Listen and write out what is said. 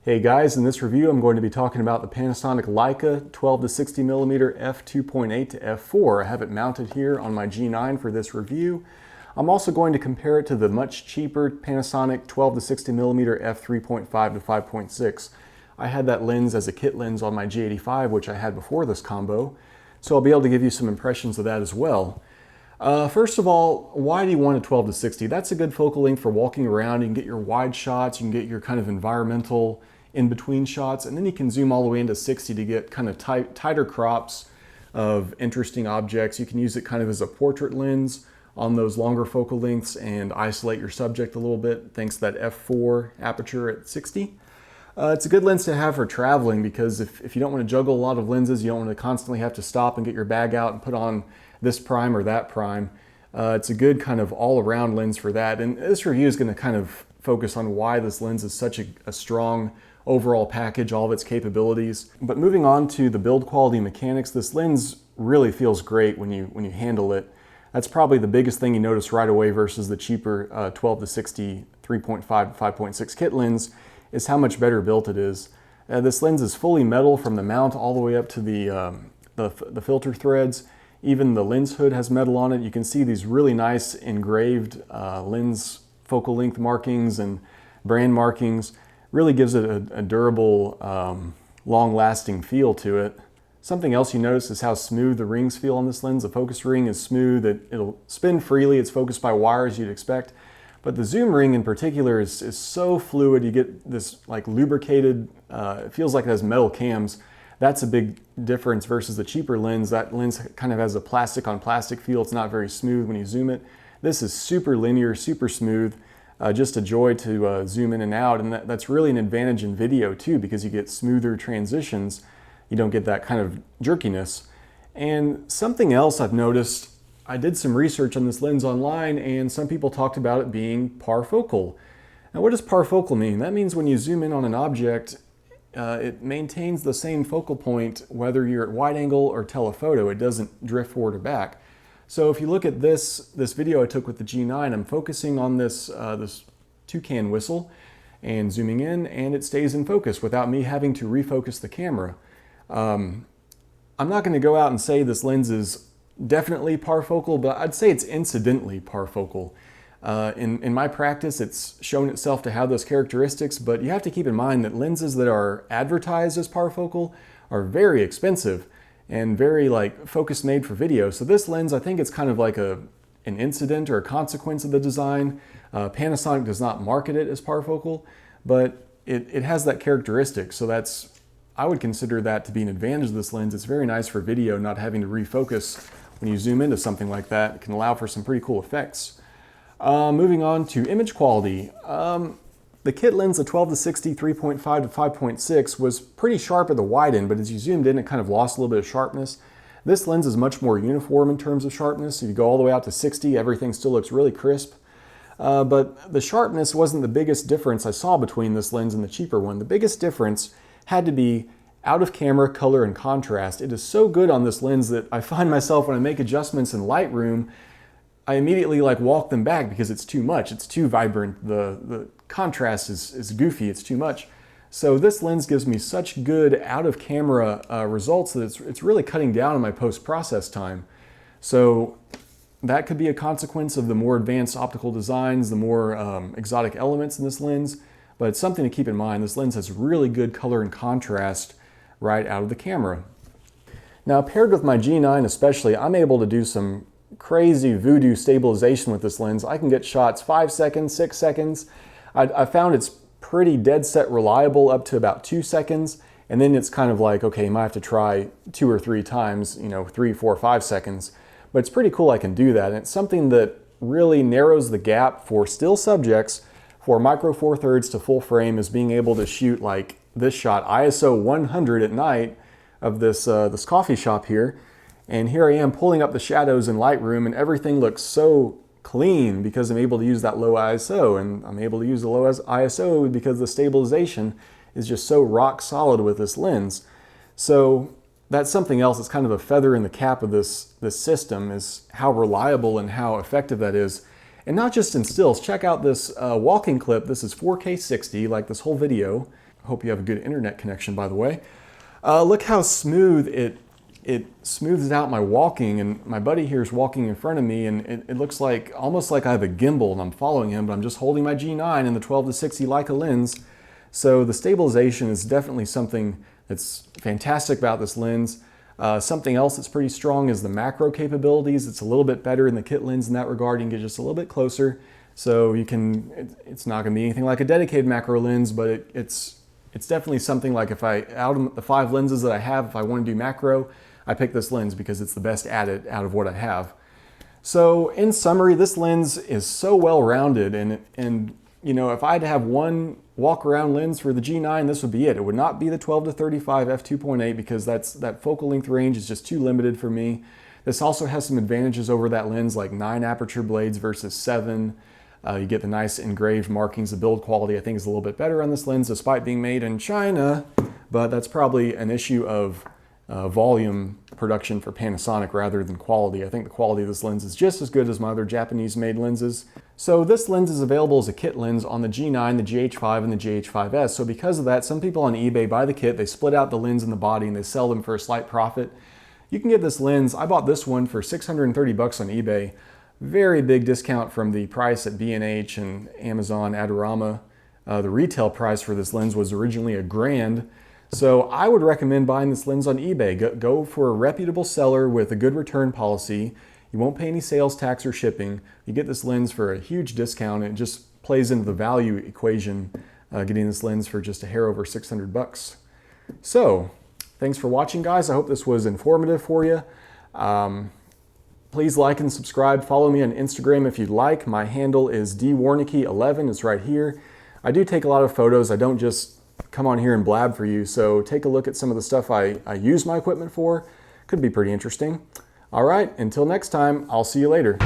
Hey guys, in this review I'm going to be talking about the Panasonic-Leica 12 to 60mm f2.8 to f4. I have it mounted here on my G9 for this review. I'm also going to compare it to the much cheaper Panasonic 12 to 60mm f3.5 to 5.6. I had that lens as a kit lens on my G85, which I had before this combo, so I'll be able to give you some impressions of that as well. First of all, why do you want a 12 to 60? That's a good focal length for walking around. You can get your wide shots, you can get your kind of environmental in-between shots, and then you can zoom all the way into 60 to get kind of tighter crops of interesting objects. You can use it kind of as a portrait lens on those longer focal lengths and isolate your subject a little bit thanks to that f4 aperture at 60. It's a good lens to have for traveling because if you don't want to juggle a lot of lenses, you don't want to constantly have to stop and get your bag out and put on this prime or that prime. It's a good kind of all-around lens for that. And this review is going to kind of focus on why this lens is such a strong overall package, all of its capabilities. But moving on to the build quality mechanics, this lens really feels great when you handle it. That's probably the biggest thing you notice right away versus the cheaper 12 to 60 3.5 to 5.6 kit lens is how much better built it is. This lens is fully metal from the mount all the way up to the filter threads. Even the lens hood has metal on it. You can see these really nice engraved lens focal length markings and brand markings. Really gives it a durable, long-lasting feel to it. Something else you notice is how smooth the rings feel on this lens. The focus ring is smooth. It'll spin freely. It's focused by wires you'd expect. But the zoom ring in particular is so fluid. You get this like lubricated, it feels like it has metal cams. That's a big difference versus the cheaper lens. That lens kind of has a plastic on plastic feel. It's not very smooth when you zoom it. This is super linear, super smooth. Just a joy to zoom in and out, and that's really an advantage in video too because you get smoother transitions. You don't get that kind of jerkiness. And something else I've noticed, I did some research on this lens online and some people talked about it being parfocal. Now what does parfocal mean? That means when you zoom in on an object, it maintains the same focal point whether you're at wide angle or telephoto. It doesn't drift forward or back. So if you look at this video I took with the G9, I'm focusing on this toucan whistle and zooming in, and it stays in focus without me having to refocus the camera. I'm not going to go out and say this lens is definitely parfocal, but I'd say it's incidentally parfocal. In my practice, it's shown itself to have those characteristics, but you have to keep in mind that lenses that are advertised as parfocal are very expensive and very like focus made for video. So this lens, I think it's kind of like an incident or a consequence of the design. Panasonic does not market it as parfocal, but it has that characteristic. So I would consider that to be an advantage of this lens. It's very nice for video, not having to refocus when you zoom into something like that. It can allow for some pretty cool effects. Moving on to image quality. The kit lens, the 12 to 60 3.5 to 5.6 was pretty sharp at the wide end, but as you zoomed in, it kind of lost a little bit of sharpness. This lens is much more uniform in terms of sharpness. If you go all the way out to 60, everything still looks really crisp. But the sharpness wasn't the biggest difference I saw between this lens and the cheaper one. The biggest difference had to be out of camera color and contrast. It is so good on this lens that I find myself when I make adjustments in Lightroom, I immediately like walk them back because it's too much. It's too vibrant. The contrast is goofy. It's too much. So this lens gives me such good out of camera results that it's really cutting down on my post-process time. So that could be a consequence of the more advanced optical designs, the more exotic elements in this lens. But it's something to keep in mind. This lens has really good color and contrast right out of the camera. Now paired with my G9 especially, I'm able to do some crazy voodoo stabilization with this lens. I can get shots 5 seconds, 6 seconds. I found it's pretty dead set reliable up to about 2 seconds, and then it's kind of like, okay, you might have to try 2 or 3 times, 3, 4, 5 seconds. But it's pretty cool I can do that, and it's something that really narrows the gap for still subjects for micro four thirds to full frame, is being able to shoot like this shot, ISO 100 at night of this coffee shop here. And here I am pulling up the shadows in Lightroom and everything looks so clean because I'm able to use that low ISO, and I'm able to use the low ISO because the stabilization is just so rock solid with this lens. So that's something else that's kind of a feather in the cap of this system, is how reliable and how effective that is. And not just in stills. Check out this walking clip. This is 4K 60, like this whole video. Hope you have a good internet connection, by the way. Look how smooth it smooths out my walking, and my buddy here is walking in front of me, and it looks like almost like I have a gimbal and I'm following him, but I'm just holding my G9 and the 12-60 Leica lens. So the stabilization is definitely something that's fantastic about this lens. Something else that's pretty strong is the macro capabilities. It's a little bit better in the kit lens in that regard. You can get just a little bit closer. So you can, it's not gonna be anything like a dedicated macro lens, but it's definitely something like if out of the 5 lenses that I have, if I want to do macro, I pick this lens because it's the best at it out of what I have. So in summary, this lens is so well-rounded, and you know, if I had to have one walk-around lens for the G9, this would be it. It would not be the 12-35 f2.8 because that focal length range is just too limited for me. This also has some advantages over that lens, like 9 aperture blades versus 7. You get the nice engraved markings. The build quality I think is a little bit better on this lens despite being made in China, but that's probably an issue of volume production for Panasonic rather than quality. I think the quality of this lens is just as good as my other Japanese-made lenses. So this lens is available as a kit lens on the G9, the GH5, and the GH5S. So because of that, some people on eBay buy the kit, they split out the lens and the body, and they sell them for a slight profit. You can get this lens, I bought this one for 630 bucks on eBay. Very big discount from the price at B&H and Amazon, Adorama. The retail price for this lens was originally $1,000. So I would recommend buying this lens on eBay. Go for a reputable seller with a good return policy. You won't pay any sales tax or shipping. You get this lens for a huge discount. It just plays into the value equation, getting this lens for just a hair over 600 bucks. So thanks for watching, guys. I hope this was informative for you. Please like and subscribe. Follow me on Instagram if you'd like. My handle is dwarnicki11. It's right here. I do take a lot of photos. I don't just come on here and blab for you. So take a look at some of the stuff I use my equipment for. Could be pretty interesting. All right, until next time, I'll see you later.